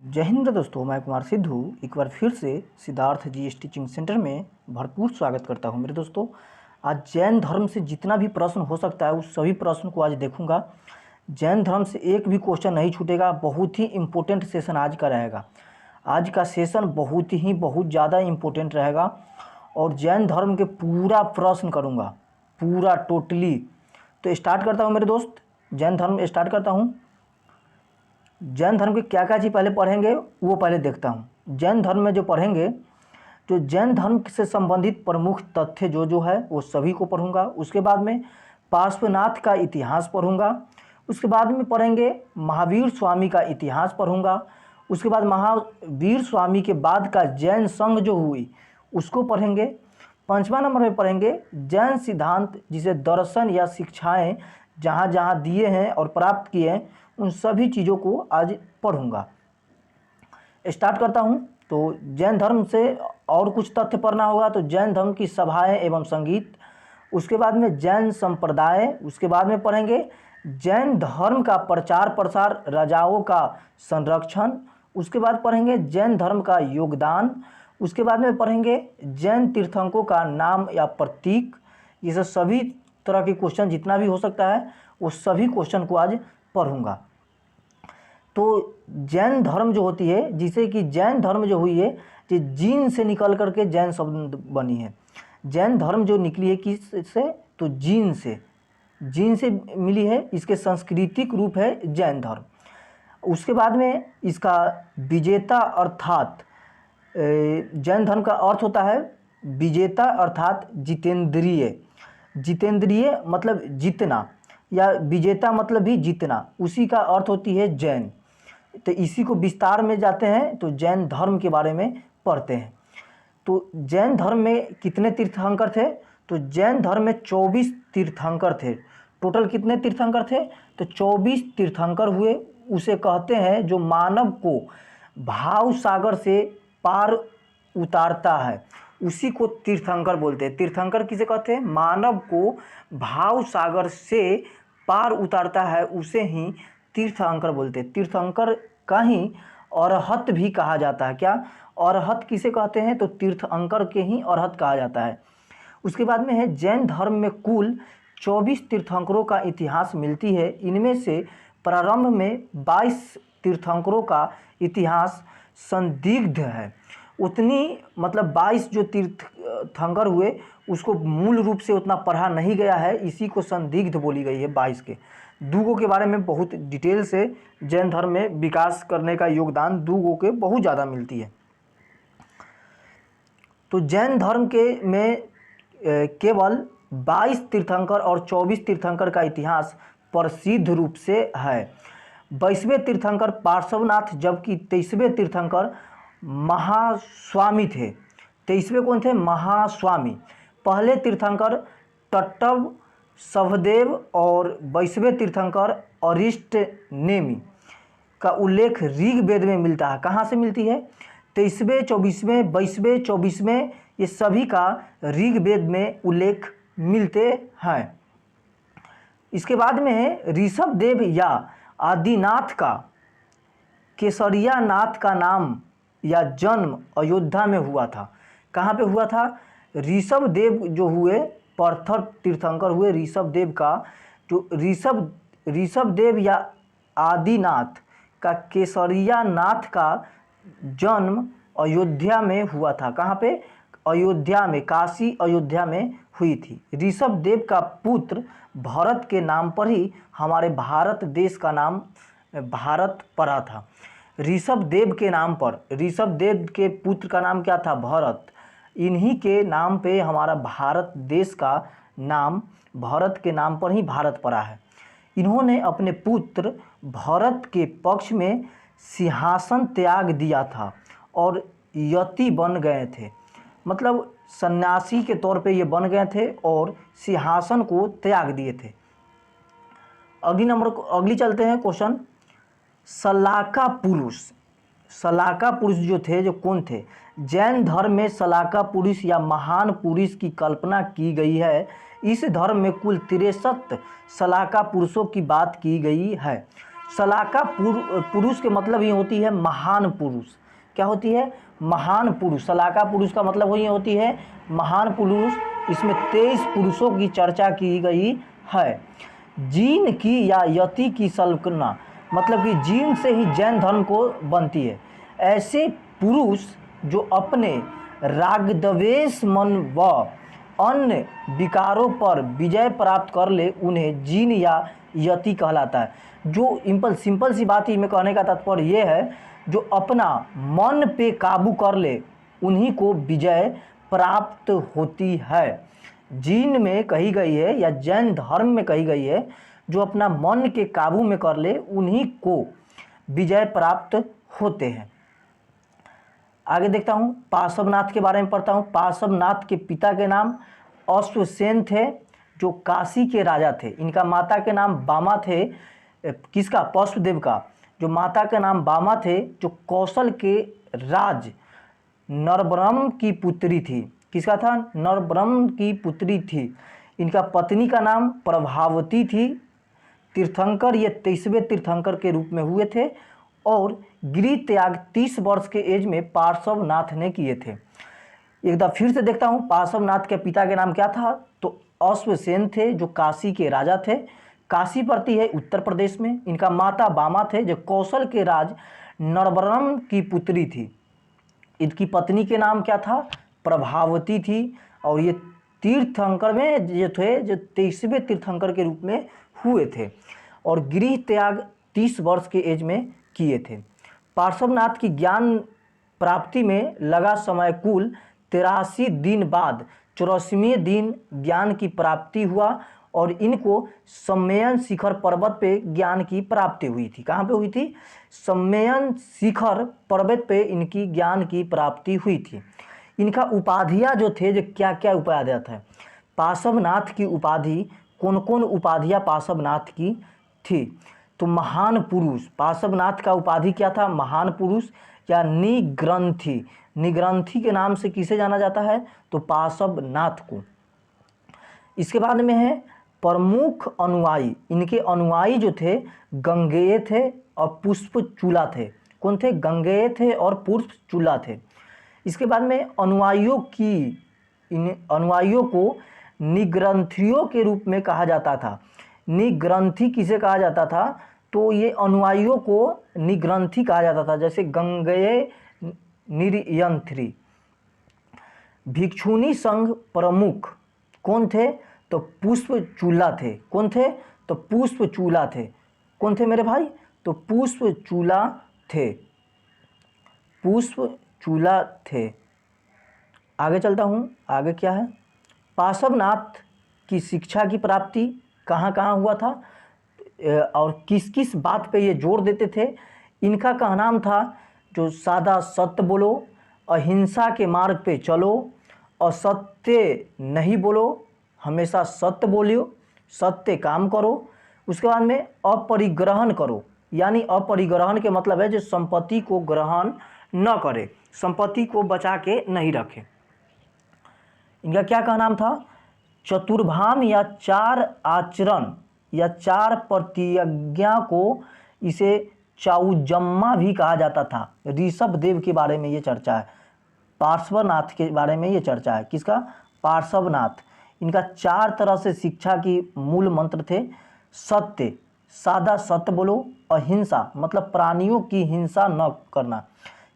जय हिंद दोस्तों, मैं कुमार सिद्धू एक बार फिर से सिद्धार्थ जी टीचिंग सेंटर में भरपूर स्वागत करता हूं। मेरे दोस्तों, आज जैन धर्म से जितना भी प्रश्न हो सकता है उस सभी प्रश्न को आज देखूंगा। जैन धर्म से एक भी क्वेश्चन नहीं छूटेगा। बहुत ही इम्पोर्टेंट सेशन आज का रहेगा। आज का सेशन बहुत ज़्यादा इम्पोर्टेंट रहेगा और जैन धर्म के पूरा प्रश्न करूँगा, पूरा टोटली। तो स्टार्ट करता हूँ मेरे दोस्त, जैन धर्म स्टार्ट करता हूँ। जैन धर्म के क्या क्या चीज़ पहले पढ़ेंगे वो पहले देखता हूँ। जैन धर्म में जो पढ़ेंगे, जो जैन धर्म से संबंधित प्रमुख तथ्य जो है वो सभी को पढ़ूंगा। उसके बाद में पार्श्वनाथ का इतिहास पढ़ूंगा। उसके बाद में पढ़ेंगे महावीर स्वामी का इतिहास पढ़ूंगा। उसके बाद महावीर स्वामी के बाद का जैन संघ जो हुई उसको पढ़ेंगे। 5वां नंबर में पढ़ेंगे जैन सिद्धांत, जिसे दर्शन या शिक्षाएं जहाँ जहाँ दिए हैं और प्राप्त किए हैं उन सभी चीज़ों को आज पढ़ूंगा। स्टार्ट करता हूं। तो जैन धर्म से और कुछ तथ्य पढ़ना होगा तो जैन धर्म की सभाएं एवं संगीत। उसके बाद में जैन संप्रदाय। उसके बाद में पढ़ेंगे जैन धर्म का प्रचार प्रसार, राजाओं का संरक्षण। उसके बाद पढ़ेंगे जैन धर्म का योगदान। उसके बाद में पढ़ेंगे जैन तीर्थंकरों का नाम या प्रतीक। ये सब सभी तरह के क्वेश्चन जितना भी हो सकता है वो सभी क्वेश्चन को आज पढ़ूंगा। तो जैन धर्म जो होती है, जिसे कि जैन धर्म जो हुई है ये जीन से निकल करके जैन शब्द बनी है। जैन धर्म जो निकली है किस से, तो जीन से मिली है। इसके सांस्कृतिक रूप है जैन धर्म। उसके बाद में इसका विजेता अर्थात जैन धर्म का अर्थ होता है विजेता अर्थात जितेंद्रिय। जितेंद्रिय मतलब जीतना, या विजेता मतलब भी जीतना, उसी का अर्थ होती है जैन। तो इसी को विस्तार में जाते हैं तो जैन धर्म के बारे में पढ़ते हैं। तो जैन धर्म में कितने तीर्थंकर थे, तो जैन धर्म में 24 तीर्थंकर थे। टोटल कितने तीर्थंकर थे, तो 24 तीर्थंकर हुए। उसे कहते हैं जो मानव को भाव सागर से पार उतारता है, उसी को तीर्थंकर बोलते हैं। तीर्थंकर किसे कहते हैं, मानव को भाव सागर से पार उतारता है, उसे ही तीर्थंकर बोलते हैं। तीर्थंकर का ही अरहत भी कहा जाता है। क्या अरहत किसे कहते हैं, तो तीर्थंकर के ही अरहत कहा जाता है। उसके बाद में है जैन धर्म में कुल 24 तीर्थंकरों का इतिहास मिलती है। इनमें से प्रारंभ में 22 तीर्थंकरों का इतिहास संदिग्ध है। उतनी मतलब 22 जो तीर्थंकर हुए उसको मूल रूप से उतना पढ़ा नहीं गया है, इसी को संदिग्ध बोली गई है 22 के। दूगों के बारे में बहुत डिटेल से जैन धर्म में विकास करने का योगदान दूगों के बहुत ज़्यादा मिलती है। तो जैन धर्म के में केवल 22 तीर्थंकर और 24 तीर्थंकर का इतिहास प्रसिद्ध रूप से है। 22वें तीर्थंकर पार्श्वनाथ, जबकि 23वें तीर्थंकर महास्वामी थे। 23वें कौन थे, महास्वामी। पहले तीर्थंकर टट्टव सभदेव और 22वें तीर्थंकर अरिष्ट नेमी का उल्लेख ऋग्वेद में मिलता है। कहाँ से मिलती है, 23वें 24वें 22वें 24वें ये सभी का ऋग्वेद में उल्लेख मिलते हैं। इसके बाद में है ऋषभ देव या आदिनाथ का केसरिया नाथ का नाम या जन्म अयोध्या में हुआ था। कहाँ पे हुआ था, ऋषभ देव जो हुए प्रथम तीर्थंकर हुए ऋषभ देव का, जो ऋषभ देव या आदिनाथ का केसरिया नाथ का जन्म अयोध्या में हुआ था। कहाँ पे, अयोध्या में, काशी अयोध्या में हुई थी। ऋषभ देव का पुत्र भरत के नाम पर ही हमारे भारत देश का नाम भारत पड़ा था। ऋषभ देव के नाम पर, ऋषभ देव के पुत्र का नाम क्या था, भरत। इन्हीं के नाम पे हमारा भारत देश का नाम भरत के नाम पर ही भारत पड़ा है। इन्होंने अपने पुत्र भरत के पक्ष में सिंहासन त्याग दिया था और यति बन गए थे। मतलब सन्यासी के तौर पे ये बन गए थे और सिंहासन को त्याग दिए थे। अगली चलते हैं क्वेश्चन। सलाका पुरुष जो थे, जो कौन थे, जैन धर्म में सलाका पुरुष या महान पुरुष की कल्पना की गई है। इस धर्म में कुल 63 सलाका पुरुषों की बात की गई है। सलाका पुरुष के मतलब ये होती है महान पुरुष। क्या होती है? महान पुरुष। सलाका पुरुष का मतलब ये होती है महान पुरुष। इसमें 23 पुरुषों की चर्चा की गई है। जीन की या यति की कल्पना, मतलब कि जीन से ही जैन धर्म को बनती है। ऐसे पुरुष जो अपने रागद्वेष मन व अन्य विकारों पर विजय प्राप्त कर ले, उन्हें जीन या यति कहलाता है। जो सिंपल सी बात ही में कहने का तात्पर्य ये है, जो अपना मन पे काबू कर ले उन्हीं को विजय प्राप्त होती है। जीन में कही गई है या जैन धर्म में कही गई है, जो अपना मन के काबू में कर ले उन्हीं को विजय प्राप्त होते हैं। आगे देखता हूँ, पार्श्वनाथ के बारे में पढ़ता हूँ। पार्श्वनाथ के पिता के नाम अश्वसेन थे, जो काशी के राजा थे। इनका माता के नाम बामा थे। किसका? पशुदेव का। जो माता के नाम बामा थे, जो कौशल के राज नरब्रह्म की पुत्री थी। किसका था? नरब्रह्म की पुत्री थी। इनका पत्नी का नाम प्रभावती थी। तीर्थंकर ये 23वें तीर्थंकर के रूप में हुए थे और गिरि त्याग 30 वर्ष के एज में पार्श्वनाथ ने किए थे। एक बार फिर से देखता हूँ, पार्श्वनाथ के पिता के नाम क्या था? तो अश्वसेन थे, जो काशी के राजा थे। काशी पड़ती है उत्तर प्रदेश में। इनका माता बामा थे, जो कौशल के राज नरब्रह्म की पुत्री थी। इनकी पत्नी के नाम क्या था? प्रभावती थी। और ये तीर्थंकर में जो थे, जो 23वें तीर्थंकर के रूप में हुए थे और गृह त्याग 30 वर्ष के एज में किए थे। पार्श्वनाथ की ज्ञान प्राप्ति में लगा समय कुल 83 दिन बाद 84वें दिन ज्ञान की प्राप्ति हुआ और इनको सम्मेलन शिखर पर्वत पे ज्ञान की प्राप्ति हुई थी। कहाँ पे हुई थी? सम्मेलन शिखर पर्वत पे इनकी ज्ञान की प्राप्ति हुई थी। इनका उपाधियाँ जो थे, जो क्या क्या उपाधियाँ थे? पार्श्वनाथ की उपाधि, कौन कौन उपाधियाँ पार्श्वनाथ की थी? तो महान पुरुष, पार्श्वनाथ का उपाधि क्या था? महान पुरुष या निग्रंथी। निग्रंथी के नाम से किसे जाना जाता है? तो पार्श्वनाथ को। इसके बाद में है प्रमुख अनुयायी। इनके अनुयायी जो थे गंगेय थे और पुष्पचूला थे। कौन थे? गंगेय थे और पुष्पचूला थे। इसके बाद में इन अनुयायियों को निग्रंथियों के रूप में कहा जाता था। निग्रंथी किसे कहा जाता था? तो ये अनुयायियों को निग्रंथी कहा जाता था। जैसे गंगेय निरयंत्री। भिक्षुणी संघ प्रमुख कौन थे? तो पुष्पचूला थे। कौन थे? तो पुष्पचूला थे। कौन थे मेरे भाई? तो पुष्पचूला थे। पुष्पचूला थे। आगे चलता हूँ, आगे क्या है? पार्श्वनाथ की शिक्षा की प्राप्ति कहाँ कहाँ हुआ था और किस किस बात पे ये जोर देते थे? इनका का नाम था, जो सादा सत्य बोलो, अहिंसा के मार्ग पे चलो, असत्य नहीं बोलो, हमेशा सत्य बोलियो, सत्य काम करो। उसके बाद में अपरिग्रहण करो, यानी अपरिग्रहण के मतलब है जो संपत्ति को ग्रहण न करे, संपत्ति को बचा के नहीं रखे। इनका क्या का नाम था? चतुर्भाम या 4 आचरण या 4 प्रतिज्ञा को इसे चाउजम्मा भी कहा जाता था। ऋषभ देव के बारे में ये चर्चा है। पार्श्वनाथ के बारे में ये चर्चा है। किसका? पार्श्वनाथ। इनका 4 तरह से शिक्षा की मूल मंत्र थे। सत्य, सादा सत्य बोलो। अहिंसा मतलब प्राणियों की हिंसा न करना,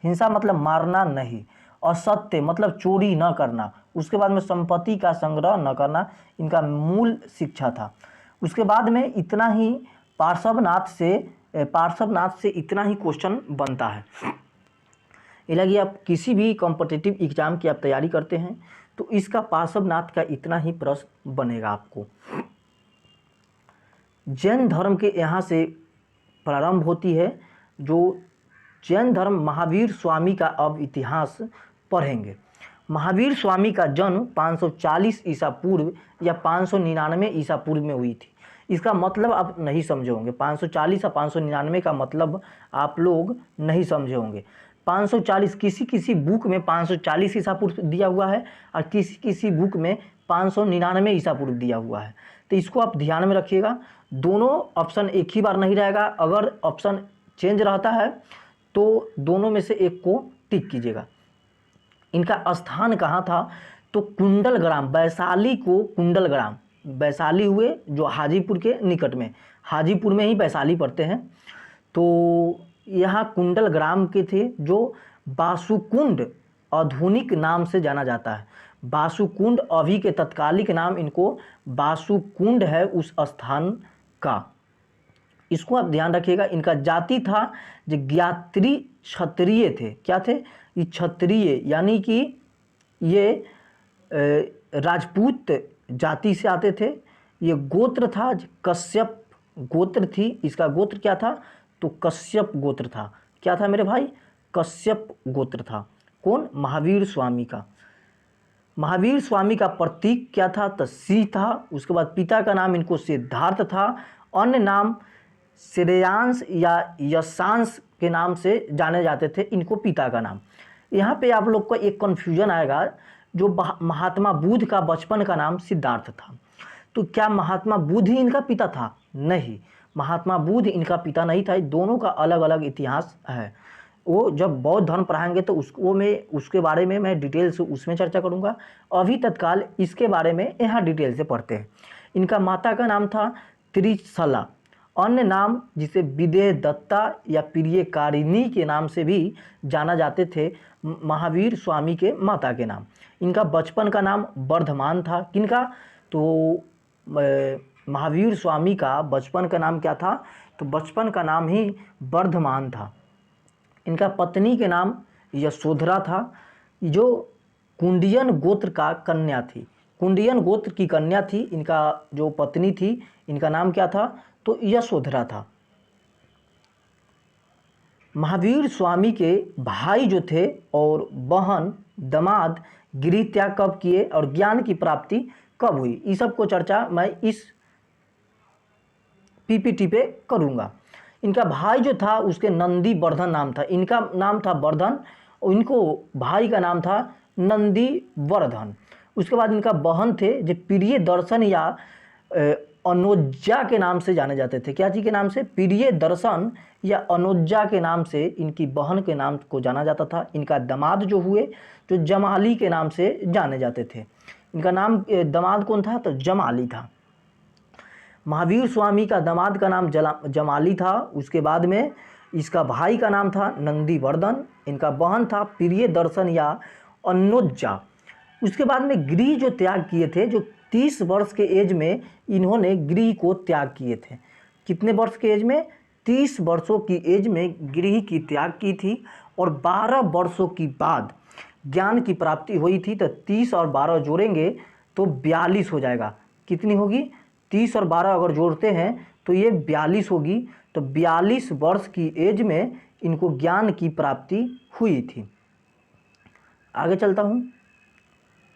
हिंसा मतलब मारना नहीं। असत्य मतलब चोरी न करना। उसके बाद में संपत्ति का संग्रह न करना, इनका मूल शिक्षा था। उसके बाद में इतना ही पार्श्वनाथ से इतना ही क्वेश्चन बनता है। ये लगी आप किसी भी कॉम्पिटिटिव एग्जाम की आप तैयारी करते हैं तो इसका पार्श्वनाथ का इतना ही प्रश्न बनेगा आपको। जैन धर्म के यहाँ से प्रारंभ होती है। जो जैन धर्म, महावीर स्वामी का अब इतिहास पढ़ेंगे। महावीर स्वामी का जन्म 540 ईसा पूर्व या 599 ईसा पूर्व में हुई थी। इसका मतलब आप नहीं समझे होंगे। 540 या 599 का मतलब आप लोग नहीं समझे होंगे। 540 किसी किसी बुक में 540 ईसा पूर्व दिया हुआ है और किसी किसी बुक में 599 ईसा पूर्व दिया हुआ है। तो इसको आप ध्यान में रखिएगा, दोनों ऑप्शन एक ही बार नहीं रहेगा, अगर ऑप्शन चेंज रहता है तो दोनों में से एक को टिक कीजिएगा। इनका स्थान कहाँ था, तो कुंडलग्राम, वैशाली को कुंडलग्राम, वैशाली हुए जो हाजीपुर के निकट में, हाजीपुर में ही वैशाली पड़ते हैं, तो यहाँ कुंडलग्राम के थे, जो बासुकुंड आधुनिक नाम से जाना जाता है। बासुकुंड अभी के तत्कालिक नाम इनको बासुकुंड है उस स्थान का, इसको आप ध्यान रखिएगा। इनका जाति था जो ज्ञात्री क्षत्रिय थे। क्या थे ये? क्षत्रिय, यानी कि ये राजपूत जाति से आते थे। ये गोत्र था कश्यप गोत्र थी, इसका गोत्र क्या था, तो कश्यप गोत्र था। क्या था मेरे भाई? कश्यप गोत्र था। कौन? महावीर स्वामी का। महावीर स्वामी का प्रतीक क्या था, तो सी था। उसके बाद पिता का नाम इनको सिद्धार्थ था, अन्य नाम श्रेयांश या यशांश के नाम से जाने जाते थे इनको पिता का नाम। यहाँ पे आप लोग को एक कन्फ्यूजन आएगा, जो महात्मा बुद्ध का बचपन का नाम सिद्धार्थ था, तो क्या महात्मा बुद्ध ही इनका पिता था? नहीं, महात्मा बुद्ध इनका पिता नहीं था। दोनों का अलग अलग इतिहास है। वो जब बौद्ध धर्म पढ़ाएंगे तो उसके बारे में मैं डिटेल से उसमें चर्चा करूँगा। अभी तत्काल इसके बारे में यहाँ डिटेल से पढ़ते हैं। इनका माता का नाम था त्रिशला, अन्य नाम जिसे विदेह दत्ता या प्रियकारिणी के नाम से भी जाना जाते थे महावीर स्वामी के माता के नाम। इनका बचपन का नाम वर्धमान था। किनका? तो महावीर स्वामी का बचपन का नाम क्या था, तो बचपन का नाम ही वर्धमान था। इनका पत्नी के नाम यशोधरा था, जो कुंडियन गोत्र का कन्या थी। कुंडियन गोत्र की कन्या थी इनका जो पत्नी थी, इनका नाम क्या था, तो यशोधरा था। महावीर स्वामी के भाई जो थे और बहन दामाद गृह त्याग कब किए और ज्ञान की प्राप्ति कब हुई, इस सब को चर्चा मैं इस पीपीटी पे करूँगा। इनका भाई जो था उसके नंदी वर्धन नाम था, इनका नाम था वर्धन, और इनको भाई का नाम था नंदी वर्धन। उसके बाद इनका बहन थे जो प्रिय दर्शन या अनोज्जा के नाम से जाने जाते थे। क्या चीज़ के नाम से? प्रिय दर्शन या अनोज्जा के नाम से इनकी बहन के नाम को जाना जाता था। इनका दामाद जो हुए जो जमाली के नाम से जाने जाते थे। इनका नाम दामाद कौन था, तो जमाली था। महावीर स्वामी का दामाद का नाम जमाली था। उसके बाद में इसका भाई का नाम था नंदीवर्धन, इनका बहन था प्रिय दर्शन या अनोज्जा। उसके बाद में गृह जो त्याग किए थे, जो 30 वर्ष के एज में इन्होंने गृह को त्याग किए थे। कितने वर्ष के एज में? 30 वर्षों की एज में गृह की त्याग की थी, और 12 वर्षों की बाद ज्ञान की प्राप्ति हुई थी। तो 30 और 12 जोड़ेंगे तो 42 हो जाएगा। कितनी होगी? 30 और 12 अगर जोड़ते हैं तो ये 42 होगी। तो 42 वर्ष की एज में इनको ज्ञान की प्राप्ति हुई थी। आगे चलता हूँ।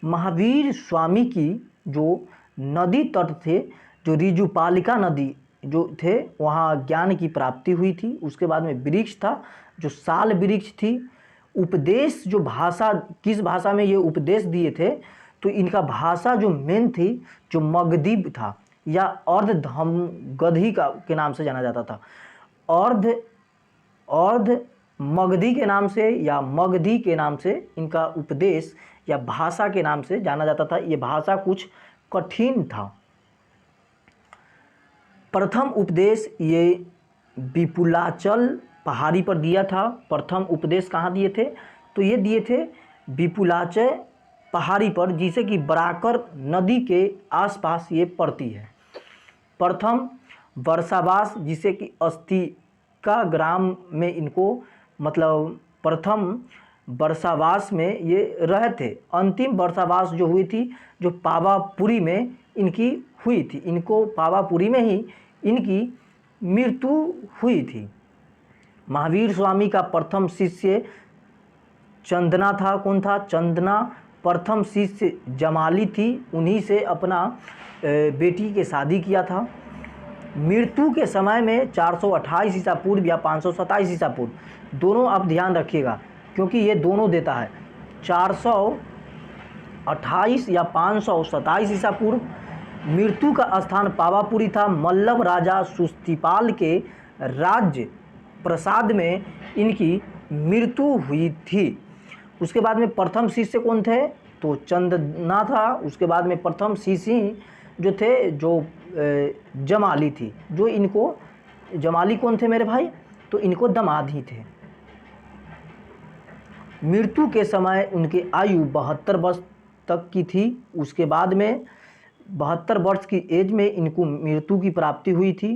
महावीर स्वामी की जो नदी तट थे, जो रिजुपालिका नदी जो थे, वहाँ ज्ञान की प्राप्ति हुई थी। उसके बाद में वृक्ष था जो साल वृक्ष थी। उपदेश जो भाषा, किस भाषा में ये उपदेश दिए थे, तो इनका भाषा जो मेन थी जो मगधी था या अर्धधमगधी का के नाम से जाना जाता था। अर्ध मगधी के नाम से या मगधी के नाम से इनका उपदेश या भाषा के नाम से जाना जाता था। ये भाषा कुछ कठिन था। प्रथम उपदेश ये विपुलाचल पहाड़ी पर दिया था। प्रथम उपदेश कहाँ दिए थे, तो ये दिए थे विपुलाचल पहाड़ी पर, जिसे कि बराकर नदी के आसपास ये पड़ती है। प्रथम वर्षावास, जिसे कि अस्तिका ग्राम में इनको मतलब प्रथम वर्षावास में ये रहे थे। अंतिम वर्षावास जो हुई थी जो पावापुरी में इनकी हुई थी। इनको पावापुरी में ही इनकी मृत्यु हुई थी। महावीर स्वामी का प्रथम शिष्य चंदना था। कौन था? चंदना। प्रथम शिष्य जमाली थी, उन्हीं से अपना बेटी के शादी किया था। मृत्यु के समय में 428 ईसा पूर्व या 527 ईसा पूर्व, दोनों आप ध्यान रखिएगा क्योंकि ये दोनों देता है। 28 या 527 ईसा पूर्व। मृत्यु का स्थान पावापुरी था। मल्लव राजा सुस्तिपाल के राज्य प्रसाद में इनकी मृत्यु हुई थी। उसके बाद में प्रथम शिष्य कौन थे? तो चंदना था। उसके बाद में प्रथम शिष्य जो थे जो जमाली थी, जो इनको जमाली कौन थे मेरे भाई? तो इनको दामाद ही थे। मृत्यु के समय उनकी आयु 72 वर्ष तक की थी। उसके बाद में 72 वर्ष की एज में इनको मृत्यु की प्राप्ति हुई थी।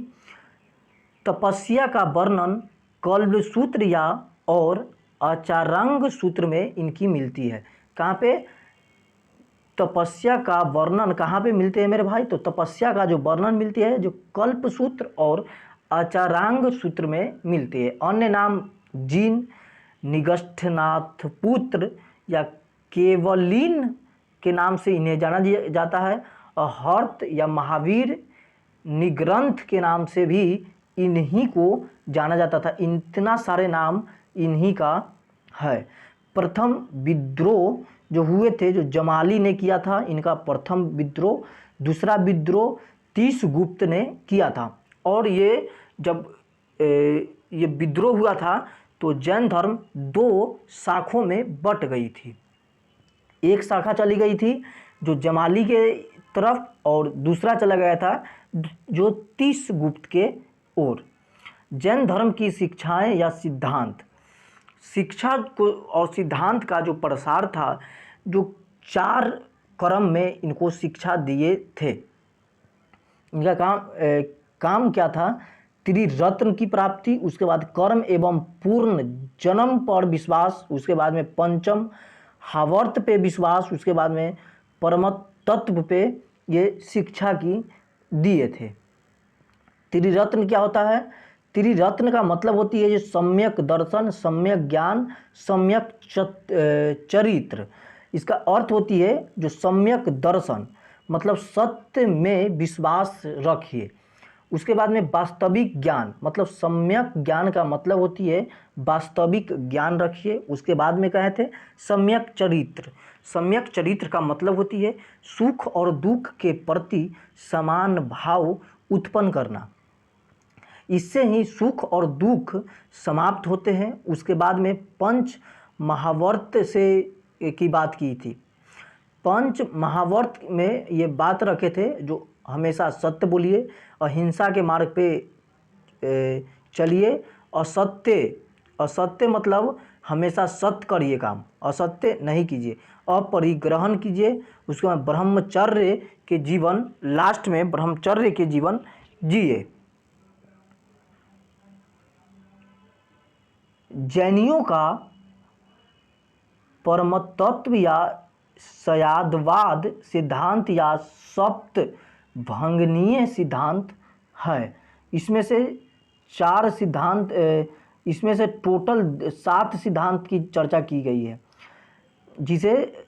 तपस्या का वर्णन कल्पसूत्र या और आचारांग सूत्र में इनकी मिलती है। कहाँ पे तपस्या का वर्णन कहाँ पे मिलते हैं मेरे भाई? तो तपस्या का जो वर्णन मिलती है जो कल्पसूत्र और आचारांग सूत्र में मिलती है। अन्य नाम जीन, निगष्ठनाथ पुत्र या केवलीन के नाम से इन्हें जाना जाता है। और हर्त या महावीर निग्रंथ के नाम से भी इन्हीं को जाना जाता था। इतना सारे नाम इन्हीं का है। प्रथम विद्रोह जो हुए थे, जो जमाली ने किया था, इनका प्रथम विद्रोह। दूसरा विद्रोह तीसगुप्त ने किया था। और ये जब ये विद्रोह हुआ था तो जैन धर्म 2 शाखों में बट गई थी। एक शाखा चली गई थी जो जमाली के तरफ और दूसरा चला गया था जो तीसगुप्त के ओर। जैन धर्म की शिक्षाएं या सिद्धांत, शिक्षा को और सिद्धांत का जो प्रसार था, जो 4 क्रम में इनको शिक्षा दिए थे। इनका काम क्या था? त्रिरत्न की प्राप्ति, उसके बाद कर्म एवं पूर्ण जन्म पर विश्वास, उसके बाद में पंचम हावर्त पे विश्वास, उसके बाद में परम तत्व पे ये शिक्षा की दिए थे। त्रिरत्न क्या होता है? त्रिरत्न का मतलब होती है जो सम्यक दर्शन, सम्यक ज्ञान, सम्यक चरित्र। इसका अर्थ होती है जो सम्यक दर्शन मतलब सत्य में विश्वास रखिए। उसके बाद में वास्तविक ज्ञान मतलब सम्यक ज्ञान का मतलब होती है वास्तविक ज्ञान रखिए। उसके बाद में कहे थे सम्यक चरित्र। सम्यक चरित्र का मतलब होती है सुख और दुख के प्रति समान भाव उत्पन्न करना। इससे ही सुख और दुख समाप्त होते हैं। उसके बाद में पंच महावर्त से की बात की थी। पंच महावर्त में ये बात रखे थे जो हमेशा सत्य बोलिए, अहिंसा के मार्ग पे चलिए, असत्य मतलब हमेशा सत्य करिए काम, असत्य नहीं कीजिए, अपरिग्रहण कीजिए। उसके बाद ब्रह्मचर्य के जीवन, लास्ट में ब्रह्मचर्य के जीवन जिए। जैनियों का परमतत्व या सयादवाद सिद्धांत या सप्त भंगनीय सिद्धांत है। इसमें से 4 सिद्धांत, इसमें से टोटल 7 सिद्धांत की चर्चा की गई है, जिसे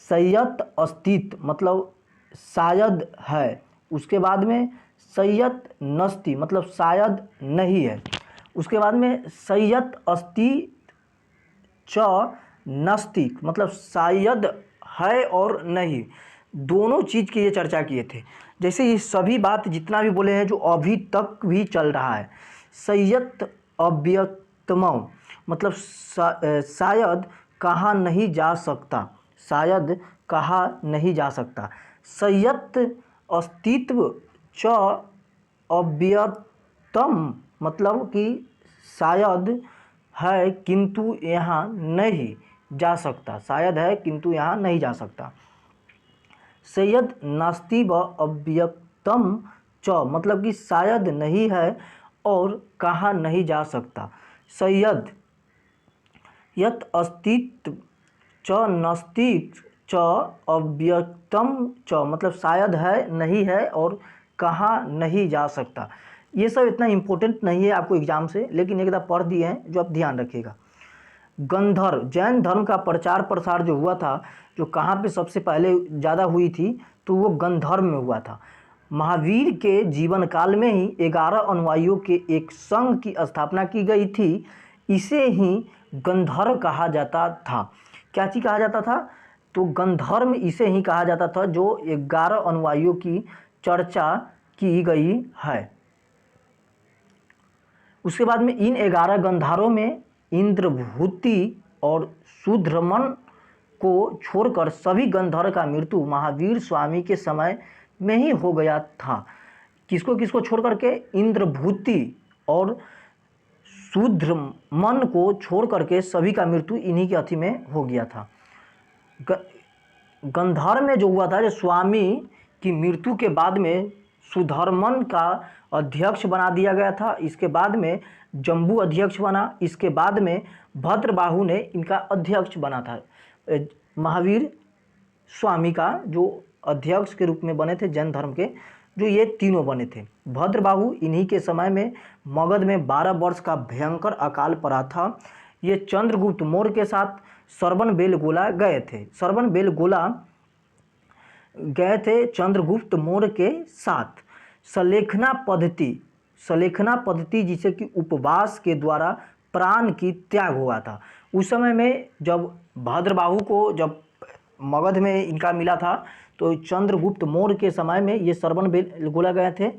सय्यत अस्तित्व मतलब शायद है। उसके बाद में सय्यत नस्ति मतलब शायद नहीं है। उसके बाद में सय्यत अस्ति च नास्तिक मतलब शायद है और नहीं, दोनों चीज़ की ये चर्चा किए थे। जैसे ये सभी बात जितना भी बोले हैं जो अभी तक भी चल रहा है। सय्यत अव्यक्तम मतलब शायद कहा नहीं जा सकता, शायद कहा नहीं जा सकता। सय्यत अस्तित्व च अव्यक्तम मतलब कि शायद है किंतु यहाँ नहीं जा सकता, शायद है किंतु यहाँ नहीं जा सकता। सय्यद नास्ति व अव्यक्तम च मतलब कि शायद नहीं है और कहा नहीं जा सकता। सय्यद यत अस्तित्व च नास्ति च अव्यक्तम च मतलब शायद है, नहीं है और कहा नहीं जा सकता। ये सब इतना इम्पोर्टेंट नहीं है आपको एग्जाम से, लेकिन एक दफ़ा पढ़ दिए हैं जो आप ध्यान रखिएगा। गंधर्व, जैन धर्म का प्रचार प्रसार जो हुआ था, जो कहाँ पे सबसे पहले ज़्यादा हुई थी, तो वो गंधर्व में हुआ था। महावीर के जीवन काल में ही 11 अनुयायियों के एक संघ की स्थापना की गई थी। इसे ही गंधर्व कहा जाता था। क्या चीज़ कहा जाता था? तो गंधर्व इसे ही कहा जाता था जो 11 अनुयायियों की चर्चा की गई है। उसके बाद में इन 11 गंधर्वों में इंद्रभूति और शूद्रमन को छोड़कर सभी गंधर्व का मृत्यु महावीर स्वामी के समय में ही हो गया था। किसको किसको छोड़ करके? इंद्रभूति और शूद्रमन को छोड़ करके सभी का मृत्यु इन्हीं के अथी में हो गया था। गंधर्व में जो हुआ था, जो स्वामी की मृत्यु के बाद में सुधर्मन का अध्यक्ष बना दिया गया था। इसके बाद में जम्बू अध्यक्ष बना। इसके बाद में भद्रबाहु ने इनका अध्यक्ष बना था। महावीर स्वामी का जो अध्यक्ष के रूप में बने थे जैन धर्म के, जो ये तीनों बने थे। भद्रबाहु इन्हीं के समय में मगध में 12 वर्ष का भयंकर अकाल पड़ा था। ये चंद्रगुप्त मौर्य के साथ श्रवणबेलगोला गए थे। श्रवणबेलगोला गए थे चंद्रगुप्त मौर्य के साथ। सलेखना पद्धति जिसे कि उपवास के द्वारा प्राण की त्याग हुआ था। उस समय में जब भद्रबाहु को जब मगध में इनका मिला था, तो चंद्रगुप्त मौर्य के समय में ये श्रवणबेलगोला गए थे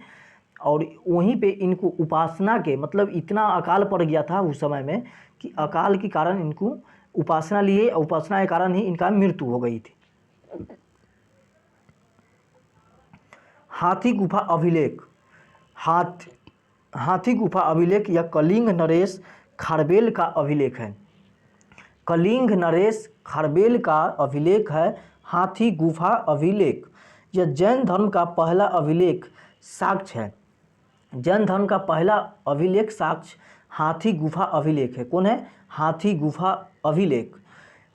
और वहीं पे इनको उपासना के मतलब इतना अकाल पड़ गया था उस समय में कि अकाल के कारण इनको उपासना लिए, उपासना के कारण ही इनका मृत्यु हो गई थी। हाथी गुफा अभिलेख। हाथी गुफा अभिलेख या कलिंग नरेश खारबेल का अभिलेख है। कलिंग नरेश खारबेल का अभिलेख है हाथी गुफा अभिलेख। यह जैन धर्म का पहला अभिलेख साक्ष्य है। जैन धर्म का पहला अभिलेख साक्ष्य हाथी गुफा अभिलेख है। कौन है? हाथी गुफा अभिलेख।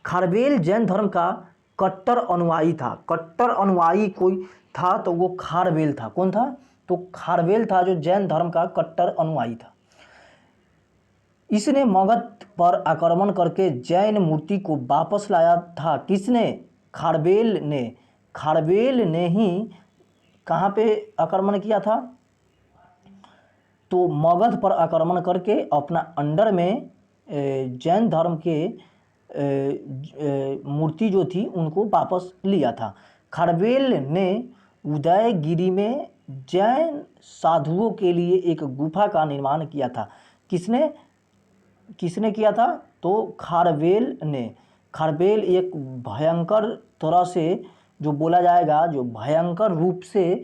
खारबेल जैन धर्म का कट्टर अनुयायी था। कट्टर अनुयायी कोई था तो वो खारबेल था। कौन था? तो खारबेल था जो जैन धर्म का कट्टर अनुयायी था। इसने मगध पर आक्रमण करके जैन मूर्ति को वापस लाया था। किसने? खारबेल ने। खारबेल ने ही कहाँ पे आक्रमण किया था? तो मगध पर आक्रमण करके अपना अंडर में जैन धर्म के मूर्ति जो थी उनको वापस लिया था। खारबेल ने उदयगिरी में जैन साधुओं के लिए एक गुफा का निर्माण किया था। किसने किया था? तो खारबेल ने। खारबेल एक भयंकर तरह से जो बोला जाएगा, जो भयंकर रूप से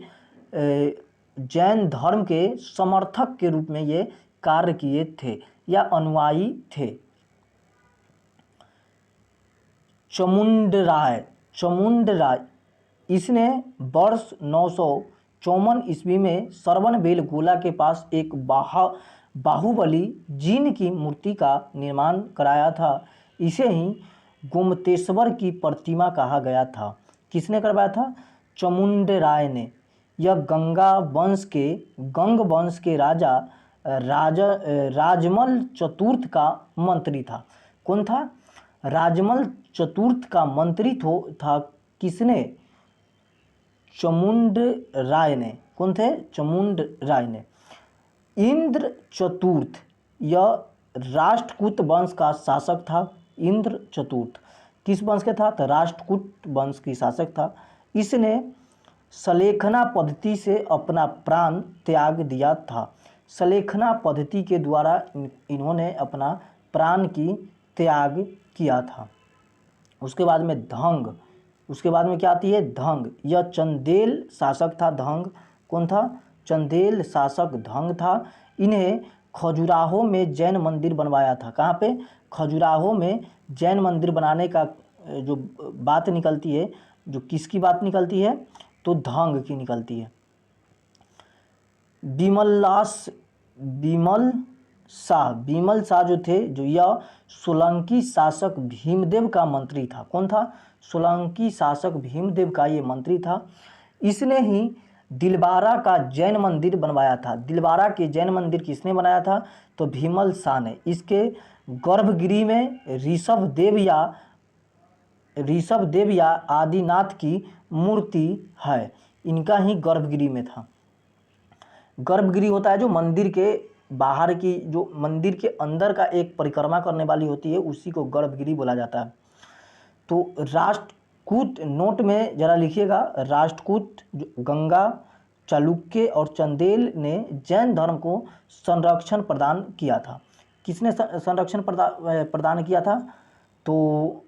जैन धर्म के समर्थक के रूप में ये कार्य किए थे या अनुयायी थे। चमुंडराय इसने वर्ष 954 ईस्वी में श्रवणबेलगोला के पास एक बाहुबली जिन की मूर्ति का निर्माण कराया था। इसे ही गोमतेश्वर की प्रतिमा कहा गया था। किसने करवाया था? चमुंडराय ने। यह गंग वंश के राजा राजमल चतुर्थ का मंत्री था। कौन था? राजमल चतुर्थ का मंत्री था। किसने? चमुंडराय ने। कौन थे? चमुंडराय ने। इंद्र चतुर्थ यह राष्ट्रकूट वंश का शासक था। इंद्र चतुर्थ किस वंश के था? तो राष्ट्रकूट वंश की शासक था। इसने सलेखना पद्धति से अपना प्राण त्याग दिया था। सलेखना पद्धति के द्वारा इन्होंने अपना प्राण की त्याग किया था। उसके बाद में धंग। उसके बाद में क्या आती है? धंग। यह चंदेल शासक था। धंग कौन था? चंदेल शासक धंग था। इन्हें खजुराहो में जैन मंदिर बनवाया था। कहाँ पे? खजुराहो में जैन मंदिर बनाने का जो बात निकलती है, जो किसकी बात निकलती है? तो धंग की निकलती है। बिमल शाह जो थे, जो यह सोलंकी शासक भीमदेव का मंत्री था। कौन था? सोलंकी शासक भीमदेव का ये मंत्री था। इसने ही दिलवारा का जैन मंदिर बनवाया था। दिलवारा के जैन मंदिर किसने बनाया था? तो भीमल शाह ने। इसके गर्भगृह में ऋषभ देव या आदिनाथ की मूर्ति है। इनका ही गर्भगृह में था। गर्भगृह होता है जो मंदिर के बाहर की, जो मंदिर के अंदर का एक परिक्रमा करने वाली होती है, उसी को गर्भगृह बोला जाता है। तो राष्ट्रकूट, नोट में जरा लिखिएगा, राष्ट्रकूट, गंगा, चालुक्य और चंदेल ने जैन धर्म को संरक्षण प्रदान किया था। किसने संरक्षण प्रदान किया था? तो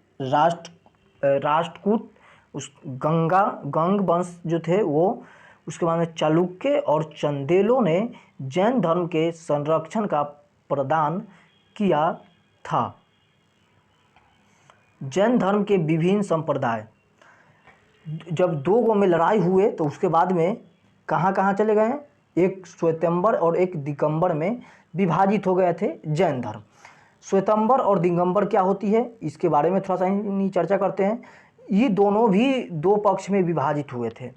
राष्ट्रकूट, उस गंग वंश जो थे वो, उसके बाद में चालुक्य और चंदेलों ने जैन धर्म के संरक्षण का प्रदान किया था। जैन धर्म के विभिन्न संप्रदाय, जब दो गो में लड़ाई हुए तो उसके बाद में कहाँ कहाँ चले गए? एक श्वेतंबर और एक दिगंबर में विभाजित हो गए थे जैन धर्म। श्वेतंबर और दिगंबर क्या होती है, इसके बारे में थोड़ा सा चर्चा करते हैं। ये दोनों भी दो पक्ष में विभाजित हुए थे।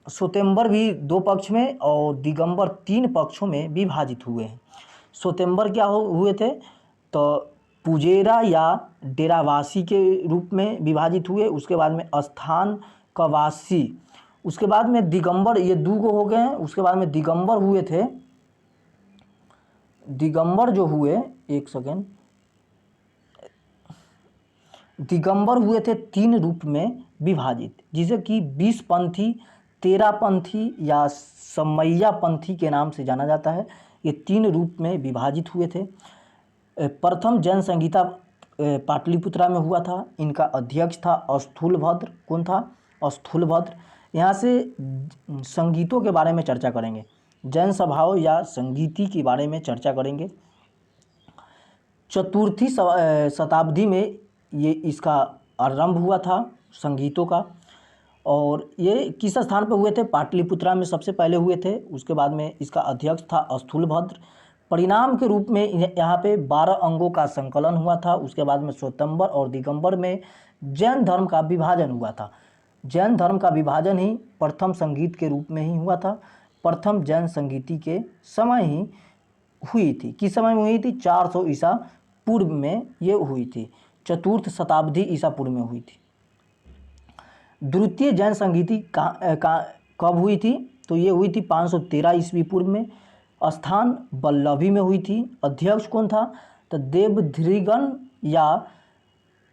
श्वेतंबर भी दो पक्ष में और दिगंबर 3 पक्षों में विभाजित हुए हैं। श्वेतंबर क्या हुए थे? तो पुजेरा या डेरावासी के रूप में विभाजित हुए, उसके बाद में स्थान कवासी, उसके बाद में दिगंबर, ये 2 गो हो गए हैं। उसके बाद में दिगंबर हुए थे, दिगंबर जो हुए, एक सेकेंड, दिगंबर हुए थे 3 रूप में विभाजित, जिसे कि 20 पंथी, 13 पंथी या समैया पंथी के नाम से जाना जाता है। ये 3 रूप में विभाजित हुए थे। प्रथम जैन संहिता पाटलिपुत्रा में हुआ था। इनका अध्यक्ष था स्थूलभद्र। कौन था? स्थूलभद्र। यहाँ से संगीतों के बारे में चर्चा करेंगे, जैन सभाओं या संगीति के बारे में चर्चा करेंगे। चतुर्थी शताब्दी में ये इसका आरंभ हुआ था संगीतों का। और ये किस स्थान पर हुए थे? पाटलिपुत्रा में सबसे पहले हुए थे। उसके बाद में इसका अध्यक्ष था स्थूलभद्र। परिणाम के रूप में यहाँ पे 12 अंगों का संकलन हुआ था। उसके बाद में श्वेतंबर और दिगंबर में जैन धर्म का विभाजन हुआ था। जैन धर्म का विभाजन ही प्रथम संगीत के रूप में ही हुआ था। प्रथम जैन संगीति के समय ही हुई थी। किस समय में हुई थी? 400 ईसा पूर्व में ये हुई थी। चतुर्थ शताब्दी ईसा पूर्व में हुई थी। द्वितीय जैन संगीति कब हुई थी? तो ये हुई थी 513 ईस्वी पूर्व में। स्थान वल्लभी में हुई थी। अध्यक्ष कौन था? तो देवधृगन या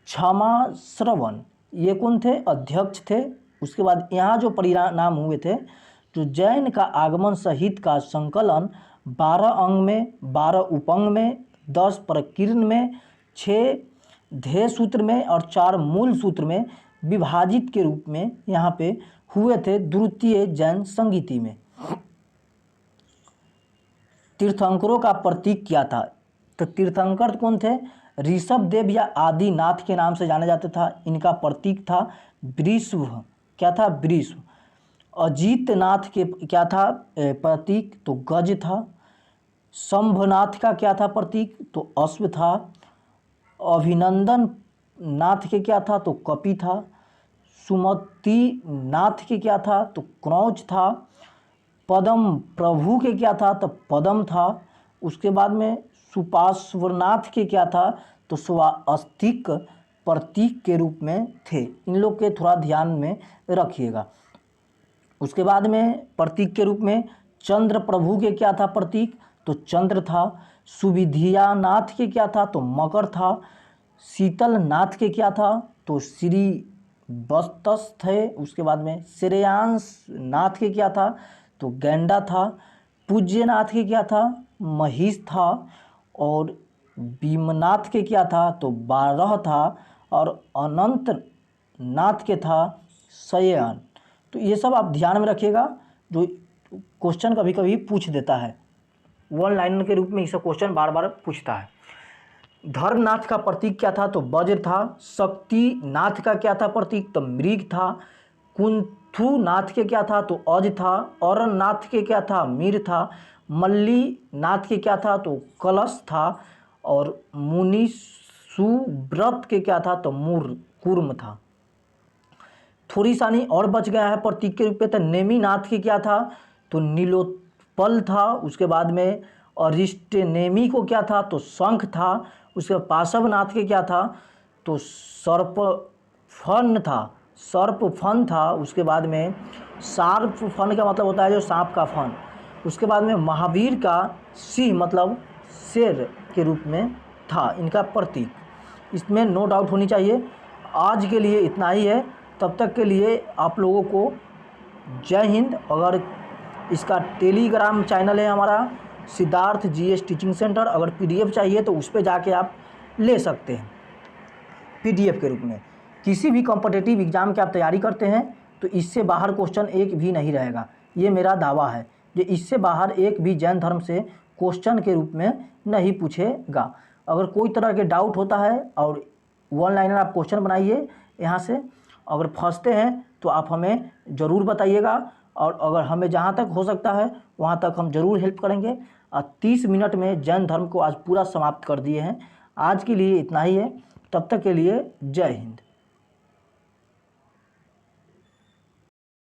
क्षमाश्रवण, ये कौन थे? अध्यक्ष थे। उसके बाद यहाँ जो परिणाम हुए थे, जो जैन का आगमन सहित का संकलन 12 अंग में, 12 उपंग में, 10 प्रकीर्ण में, 6 ध्येय सूत्र में और 4 मूल सूत्र में विभाजित के रूप में यहाँ पे हुए थे द्वितीय जैन संगीति में। तीर्थंकरों का प्रतीक क्या था? तो तीर्थंकर कौन थे? ऋषभ देव या आदिनाथ के नाम से जाना जाता था। इनका प्रतीक था वृषभ। क्या था? वृषभ। अजीतनाथ के क्या था प्रतीक? तो गज था। शंभनाथ का क्या था प्रतीक? तो अश्व था। अभिनंदन नाथ के क्या था? तो कपि था। सुमति नाथ के क्या था? तो क्रौच था। पदम प्रभु के क्या था? तो पदम था। उसके बाद में सुपार्श्वनाथ के क्या था? तो स्वास्तिक प्रतीक के रूप में थे। इन लोग के थोड़ा ध्यान में रखिएगा। उसके बाद में प्रतीक के रूप में चंद्र प्रभु के क्या था प्रतीक? तो चंद्र था। सुविधिया नाथ के क्या था? तो मकर था। शीतल नाथ के क्या था? तो श्री बस्तस थे। उसके बाद में श्रेयांश नाथ के क्या था? तो गैंडा था। पूज्यनाथ के क्या था? महिष था। और भीमनाथ के क्या था? तो 12 था। और अनंत नाथ के था शयन। तो ये सब आप ध्यान में रखिएगा, जो क्वेश्चन कभी कभी पूछ देता है, वन लाइनर के रूप में इसका क्वेश्चन बार बार पूछता है। धर्मनाथ का प्रतीक क्या था? तो वज्र था। शक्ति नाथ का क्या था प्रतीक? तो मृग था। कुंथु नाथ के क्या था? तो अज था। औरन नाथ के क्या था? मीर था। मल्ली नाथ के क्या था? तो कलश था। और मुनि सुव्रत के क्या था? तो कूर्म था। थोड़ी सानी और बच गया है प्रतीक के रूप में। तो नेमी नाथ के क्या था? तो नीलोत्पल था। उसके बाद में अरिष्टनेमी को क्या था? तो शंख था। उसके बाद पाशवनाथ के क्या था? तो सर्पफन था। सर्पफन था। उसके बाद में सार्पफन का मतलब होता है जो सांप का फन। उसके बाद में महावीर का सिंह मतलब शेर के रूप में था इनका प्रतीक। इसमें नो डाउट होनी चाहिए। आज के लिए इतना ही है। तब तक के लिए आप लोगों को जय हिंद। अगर इसका टेलीग्राम चैनल है हमारा सिद्धार्थ जीएस टीचिंग सेंटर, अगर पीडीएफ चाहिए तो उस पर जाके आप ले सकते हैं पीडीएफ के रूप में। किसी भी कॉम्पिटिटिव एग्ज़ाम की आप तैयारी करते हैं तो इससे बाहर क्वेश्चन एक भी नहीं रहेगा, ये मेरा दावा है। ये इससे बाहर एक भी जैन धर्म से क्वेश्चन के रूप में नहीं पूछेगा। अगर कोई तरह के डाउट होता है और वन लाइनर आप क्वेश्चन बनाइए यहाँ से, अगर फंसते हैं तो आप हमें ज़रूर बताइएगा, और अगर हमें जहाँ तक हो सकता है वहाँ तक हम ज़रूर हेल्प करेंगे। 30 मिनट में जैन धर्म को आज पूरा समाप्त कर दिए हैं। आज के लिए इतना ही है। तब तक के लिए जय हिंद।